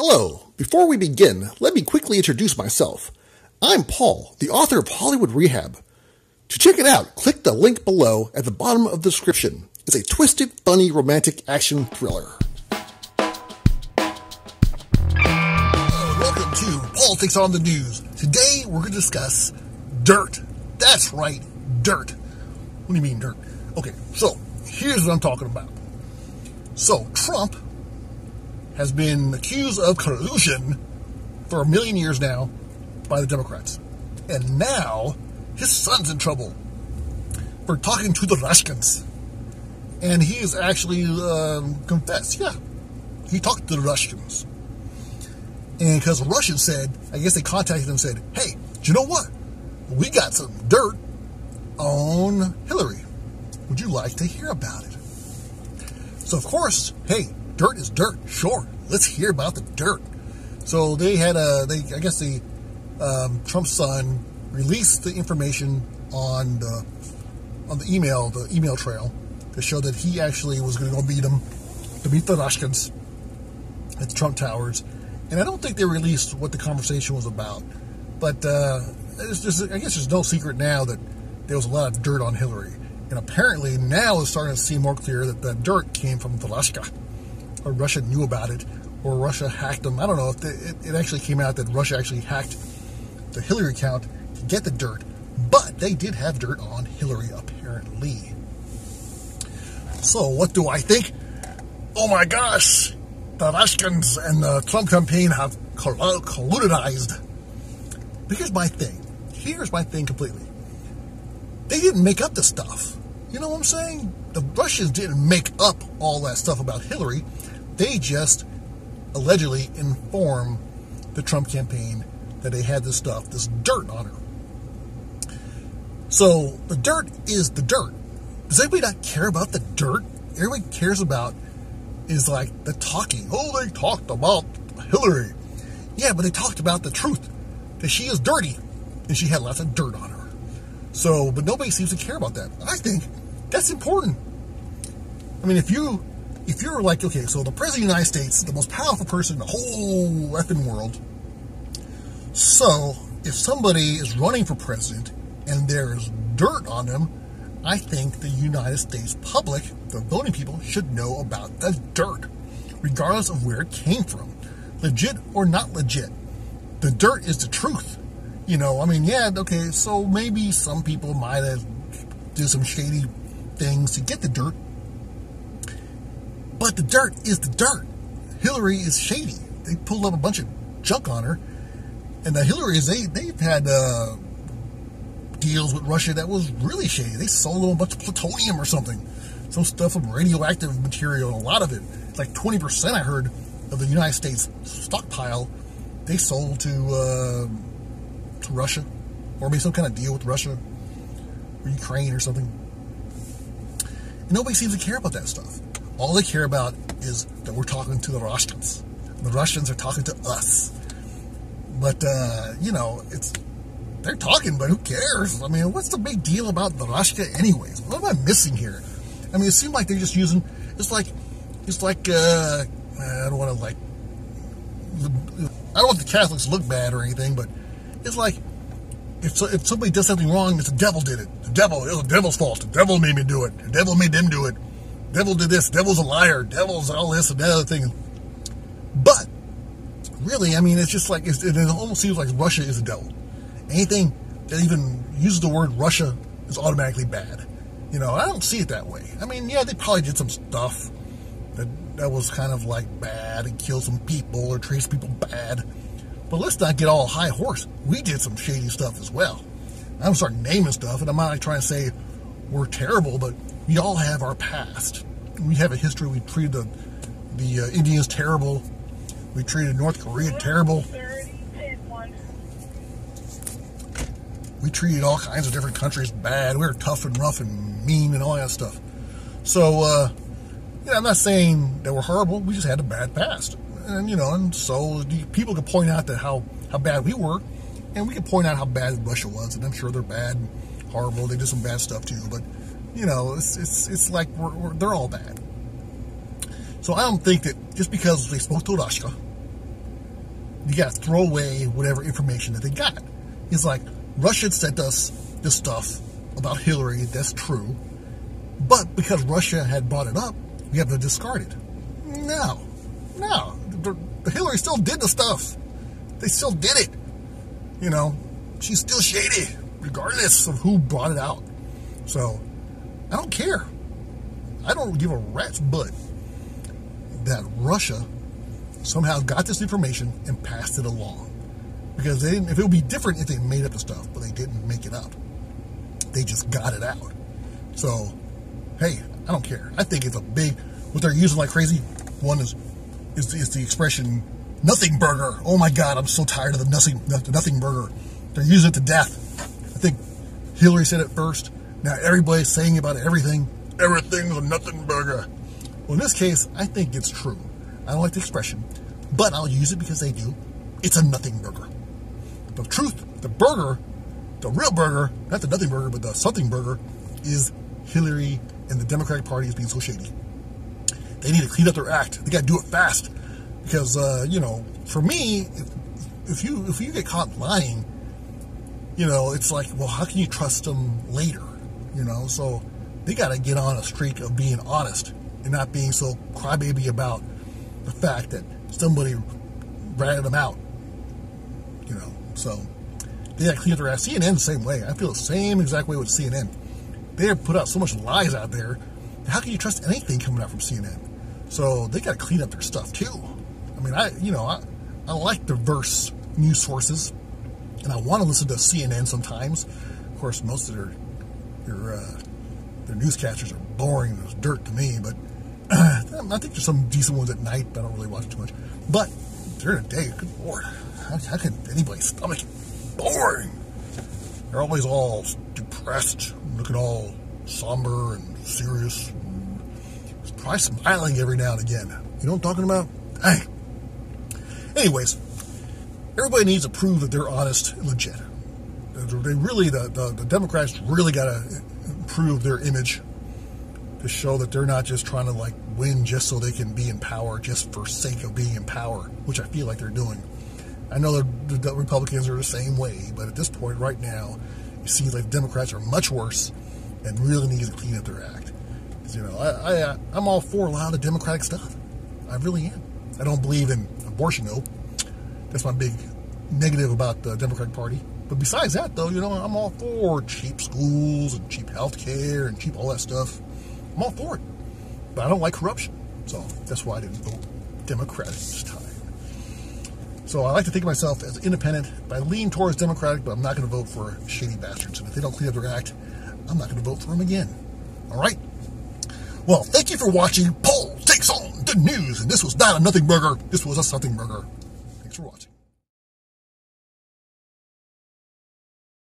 Hello. Before we begin, let me quickly introduce myself. I'm Paul, the author of Hollywood Rehab. To check it out, click the link below at the bottom of the description. It's a twisted, funny, romantic action thriller. Welcome to Politics on the News. Today we're going to discuss dirt. That's right, dirt. What do you mean dirt? Okay, so here's what I'm talking about. So Trump has been accused of collusion for 1 million years now by the Democrats. And now his son's in trouble for talking to the Russians. And he has actually confessed, yeah, he talked to the Russians. And because the Russians said, I guess they contacted him and said, hey, do you know what? We got some dirt on Hillary. Would you like to hear about it? So, of course, hey, dirt is dirt. Sure, let's hear about the dirt. So they had Trump's son released the information on the email trail to show that he actually was going to go meet the Russians at the Trump Towers. And I don't think they released what the conversation was about. But I guess there's no secret now that there was a lot of dirt on Hillary. And apparently now it's starting to seem more clear that the dirt came from Russia. Or Russia knew about it, or Russia hacked them. I don't know if it actually came out that Russia actually hacked the Hillary account to get the dirt. But they did have dirt on Hillary, apparently. So what do I think? Oh my gosh! The Russians and the Trump campaign have colluded. But here's my thing. Here's my thing completely. They didn't make up the stuff. You know what I'm saying? The Russians didn't make up all that stuff about Hillary. They just allegedly informed the Trump campaign that they had this stuff, this dirt on her. So the dirt is the dirt. Does anybody not care about the dirt? Everybody cares about is like the talking. Oh, they talked about Hillary. Yeah, but they talked about the truth, that she is dirty and she had lots of dirt on her. So, but nobody seems to care about that. I think that's important. I mean, if you're like, okay, so the President of the United States, the most powerful person in the whole effing world. So, if somebody is running for president and there's dirt on them, I think the United States public, the voting people, should know about the dirt, regardless of where it came from. Legit or not legit. The dirt is the truth. You know, I mean, yeah, okay, so maybe some people might have did some shady things to get the dirt. But the dirt is the dirt. Hillary is shady. They pulled up a bunch of junk on her. And the Hillarys, they've had deals with Russia that was really shady. They sold them a bunch of plutonium or something. Some stuff of radioactive material, and a lot of it. It's like 20%, I heard, of the United States stockpile, they sold to Russia, or maybe some kind of deal with Russia or Ukraine or something. And nobody seems to care about that stuff. All they care about is that we're talking to the Russians. The Russians are talking to us. But, you know, they're talking, but who cares? I mean, what's the big deal about the Russia anyways? What am I missing here? I mean, it seemed like they're just using, it's like, I don't want the Catholics to look bad or anything, but it's like, if somebody does something wrong, it's the devil did it. It was the devil's fault. The devil made me do it. The devil made them do it. The devil did this. The devil's a liar. The devil's all this and that other thing. But, really, I mean, it's just like, it almost seems like Russia is the devil. Anything that even uses the word Russia is automatically bad. You know, I don't see it that way. I mean, yeah, they probably did some stuff that was kind of like bad and killed some people or treated people bad. But let's not get all high horse. We did some shady stuff as well. I'm going to start naming stuff, and I'm not like trying to say we're terrible, but we all have our past. We have a history. We treated the Indians terrible. We treated North Korea terrible. We treated all kinds of different countries bad. We were tough and rough and mean and all that stuff. So, yeah, I'm not saying that we're horrible. We just had a bad past. And, you know, and so people can point out that how bad we were, and we can point out how bad Russia was, and I'm sure they're bad and horrible. They did some bad stuff too, but, you know, it's like they're all bad. So I don't think that just because they spoke to Russia you got to throw away whatever information that they got. It's like, Russia sent us this stuff about Hillary, that's true, but because Russia had brought it up, we have to discard it. No. The Hillary still did the stuff. They still did it. You know, she's still shady, regardless of who brought it out. So, I don't care. I don't give a rat's butt that Russia somehow got this information and passed it along. Because they didn't, if it would be different if they made up the stuff, but they didn't make it up. They just got it out. So, hey, I don't care. I think it's a big, what they're using like crazy, one is the expression, nothing burger. Oh my God, I'm so tired of the nothing burger. They're using it to death. I think Hillary said it first. Now everybody's saying about everything. Everything's a nothing burger. Well, in this case, I think it's true. I don't like the expression, but I'll use it because they do. It's a nothing burger. The truth, the burger, the real burger, not the nothing burger, but the something burger, is Hillary and the Democratic Party is being so shady. They need to clean up their act. They got to do it fast. Because, you know, for me, if you get caught lying, you know, it's like, well, how can you trust them later? You know, so they got to get on a streak of being honest and not being so crybaby about the fact that somebody ratted them out. You know, so they got to clean up their act. CNN the same way. I feel the same exact way with CNN. They have put out so much lies out there. How can you trust anything coming out from CNN? So they got to clean up their stuff too. I mean, I like diverse news sources, and I want to listen to CNN sometimes. Of course, most of their newscasters are boring as dirt to me, but I think there's some decent ones at night, but I don't really watch too much. But during the day, good Lord, how can anybody stomach it? Boring. They're always all depressed, looking all somber and serious. Try smiling every now and again. You know what I'm talking about? Hey. Anyways, everybody needs to prove that they're honest and legit. They really, the Democrats really got to improve their image to show that they're not just trying to like win just so they can be in power just for sake of being in power, which I feel like they're doing. I know the Republicans are the same way, but at this point right now, it seems like Democrats are much worse and really need to clean up their act. You know, I'm all for a lot of Democratic stuff. I really am. I don't believe in abortion, though. That's my big negative about the Democratic Party. But besides that, though, you know, I'm all for cheap schools and cheap health care and cheap all that stuff. I'm all for it. But I don't like corruption. So that's why I didn't vote Democratic this time. So I like to think of myself as independent. I lean towards Democratic, but I'm not going to vote for shady bastards. And if they don't clean up their act, I'm not going to vote for them again. All right? Well, thank you for watching Paul Takes on the News. And this was not a nothing burger. This was a something burger. Thanks for watching.